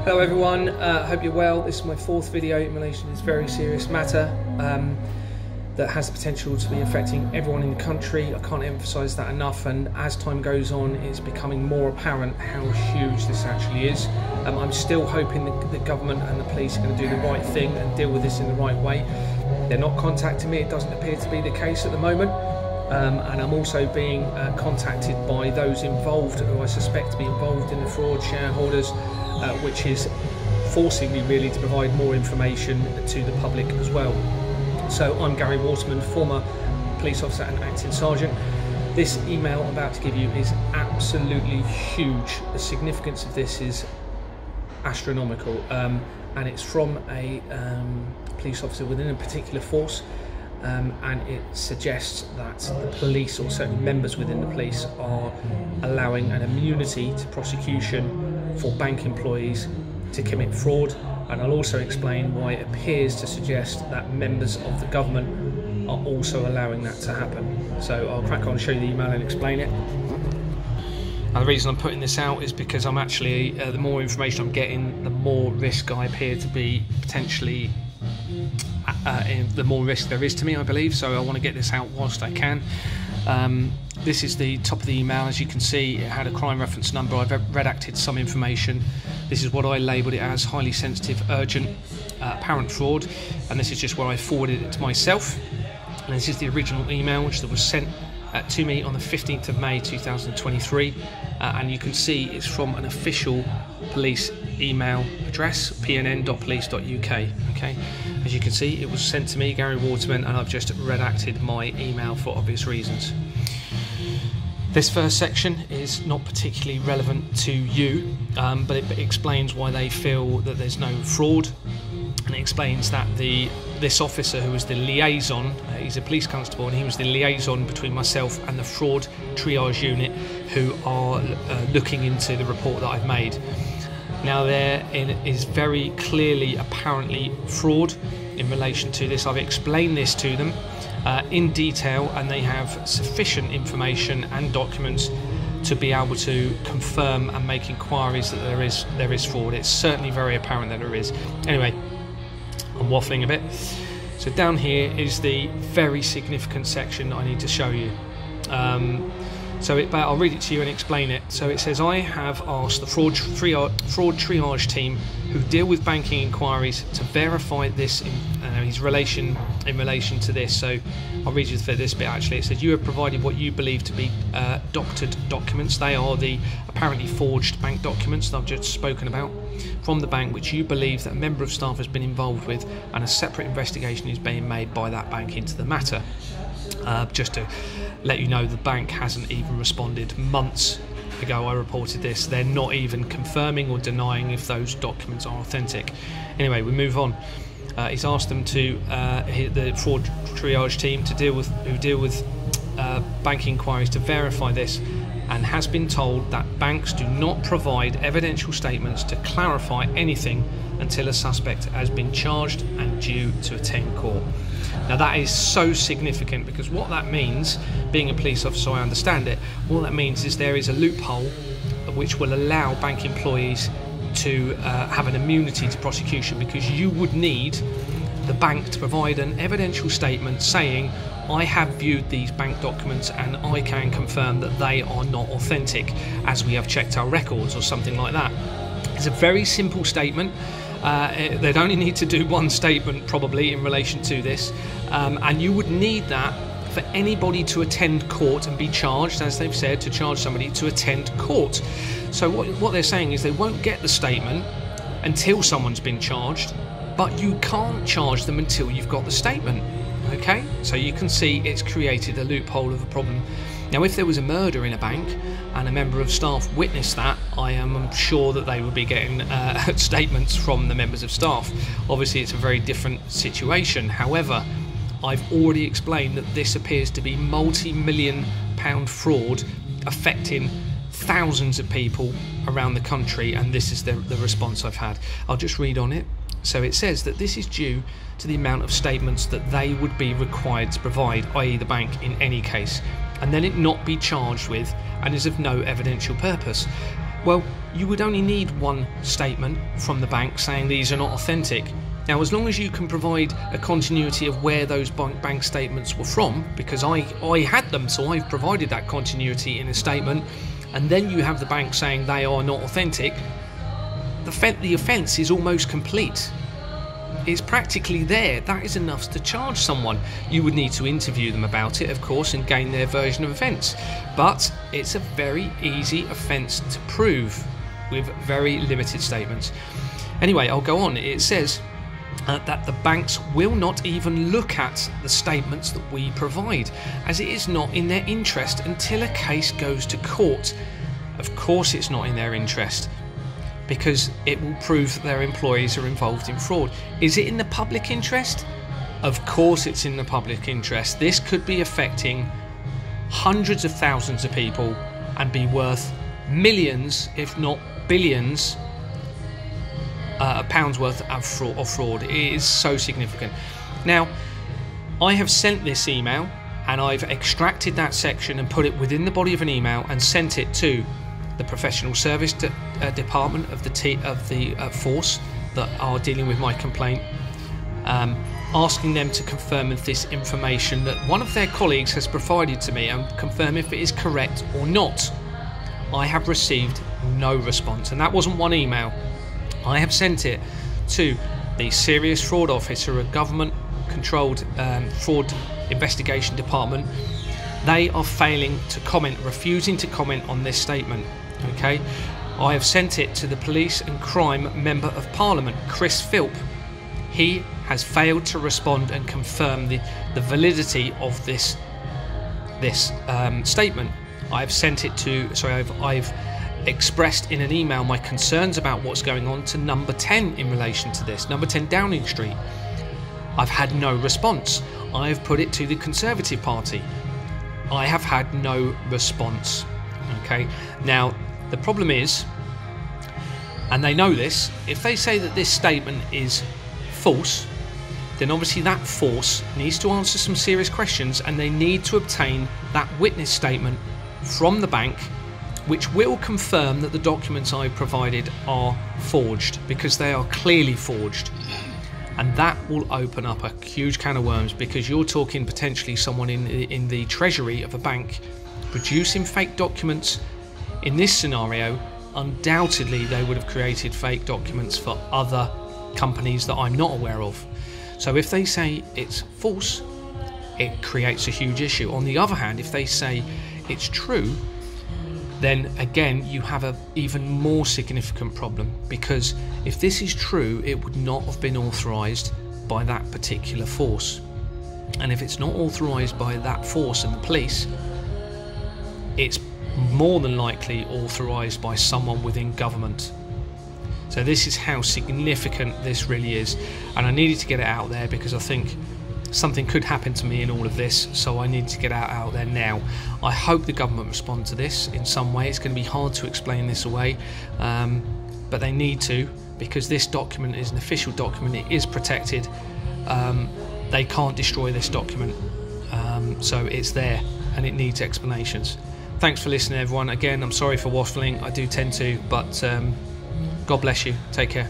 Hello everyone, hope you're well. This is my fourth video in relation to this very serious matter that has the potential to be affecting everyone in the country. I can't emphasise that enough, and as time goes on it's becoming more apparent how huge this actually is. I'm still hoping that the government and the police are going to do the right thing and deal with this in the right way. They're not contacting me, it doesn't appear to be the case at the moment. And I'm also being contacted by those involved who I suspect to be involved in the fraud, shareholders, which is forcing me really to provide more information to the public as well. So I'm Gary Waterman, former police officer and acting sergeant. This email I'm about to give you is absolutely huge. The significance of this is astronomical, and it's from a police officer within a particular force. And it suggests that the police, or certainly members within the police, are allowing an immunity to prosecution for bank employees to commit fraud. And I'll also explain why it appears to suggest that members of the government are also allowing that to happen. So I'll crack on, show you the email and explain it. And the reason I'm putting this out is because I'm actually, the more information I'm getting, the more risk I appear to be potentially the more risk there is to me, I believe. So I want to get this out whilst I can. This is the top of the email. As you can see, it had a crime reference number. I've redacted some information. This is what I labelled it as: highly sensitive, urgent, apparent fraud. And this is just where I forwarded it to myself. And this is the original email, which was sent to me on the 15th of May 2023. And you can see it's from an official police email address, pnn.police.uk. Okay, as you can see, it was sent to me, Gary Waterman, and I've just redacted my email for obvious reasons. This first section is not particularly relevant to you, but it explains why they feel that there's no fraud, and it explains that this officer, who was the liaison, he's a police constable, and he was the liaison between myself and the fraud triage unit, who are looking into the report that I've made. Now, there is very clearly, apparently, fraud in relation to this. I've explained this to them in detail, and they have sufficient information and documents to be able to confirm and make inquiries that there is fraud. It's certainly very apparent that there is. Anyway, I'm waffling a bit. So down here is the very significant section I need to show you. I'll read it to you and explain it. So it says, I have asked the fraud triage team who deal with banking inquiries to verify this in relation to this. So I'll read you for this bit actually. It says, you have provided what you believe to be doctored documents. They are the apparently forged bank documents that I've just spoken about from the bank, which you believe that a member of staff has been involved with, and a separate investigation is being made by that bank into the matter. Just to let you know, the bank hasn't even responded. Months ago I reported this. They're not even confirming or denying if those documents are authentic. Anyway, we move on. He's asked them to the fraud triage team to deal with bank inquiries to verify this, and has been told that banks do not provide evidential statements to clarify anything until a suspect has been charged and due to attend court. Now, that is so significant, because what that means, being a police officer, I understand it, what that means is there is a loophole which will allow bank employees to have an immunity to prosecution, because you would need the bank to provide an evidential statement saying, I have viewed these bank documents and I can confirm that they are not authentic, as we have checked our records, or something like that. It's a very simple statement. They'd only need to do one statement probably in relation to this, and you would need that for anybody to attend court and be charged, as they've said, to charge somebody to attend court. So what they're saying is they won't get the statement until someone's been charged, but you can't charge them until you've got the statement. Okay, so you can see it's created a loophole of a problem. Now, if there was a murder in a bank and a member of staff witnessed that, I am sure that they would be getting statements from the members of staff. Obviously, it's a very different situation. However, I've already explained that this appears to be multi-million pound fraud affecting thousands of people around the country, and this is the response I've had. I'll just read on it. So it says that this is due to the amount of statements that they would be required to provide, i.e. the bank in any case, and then it not be charged with and is of no evidential purpose. Well, you would only need one statement from the bank saying these are not authentic. Now, as long as you can provide a continuity of where those bank statements were from, because I had them, so I've provided that continuity in a statement, and then you have the bank saying they are not authentic, the offence is almost complete. It's practically there. That is enough to charge someone. You would need to interview them about it, of course, and gain their version of events. But it's a very easy offence to prove with very limited statements. Anyway, I'll go on. It says that the banks will not even look at the statements that we provide, as it is not in their interest until a case goes to court. Of course it's not in their interest, because it will prove that their employees are involved in fraud. Is it in the public interest? Of course it's in the public interest. This could be affecting hundreds of thousands of people and be worth millions, if not billions, pounds worth of fraud. It is so significant. Now, I have sent this email, and I've extracted that section and put it within the body of an email and sent it to the professional service department of the force that are dealing with my complaint, asking them to confirm if this information that one of their colleagues has provided to me and confirm if it is correct or not. I have received no response, and that wasn't one email. I have sent it to the Serious Fraud Officer, a government-controlled fraud investigation department. They are failing to comment, refusing to comment on this statement. Okay, I have sent it to the Police and Crime Member of Parliament, Chris Philp. He has failed to respond and confirm the validity of this statement. I've sent it to, I've expressed in an email my concerns about what's going on to number 10 in relation to this, number 10 Downing Street. I've had no response. I've put it to the Conservative Party. I have had no response. Okay, now the problem is, and they know this, if they say that this statement is false, then obviously that force needs to answer some serious questions, and they need to obtain that witness statement from the bank, which will confirm that the documents I provided are forged, because they are clearly forged. And that will open up a huge can of worms, because you're talking potentially someone in the treasury of a bank producing fake documents. In this scenario, undoubtedly they would have created fake documents for other companies that I'm not aware of. So if they say it's false, it creates a huge issue. On the other hand, if they say it's true, then again you have an even more significant problem, because if this is true, it would not have been authorised by that particular force. And if it's not authorised by that force and the police, it's more than likely authorised by someone within government. So this is how significant this really is, and I needed to get it out there because I think something could happen to me in all of this, so I need to get out there now. I hope the government respond to this in some way. It's going to be hard to explain this away, but they need to, because this document is an official document. It is protected. They can't destroy this document, so it's there and it needs explanations. Thanks for listening, everyone. Again, I'm sorry for waffling. I do tend to, but God bless you. Take care.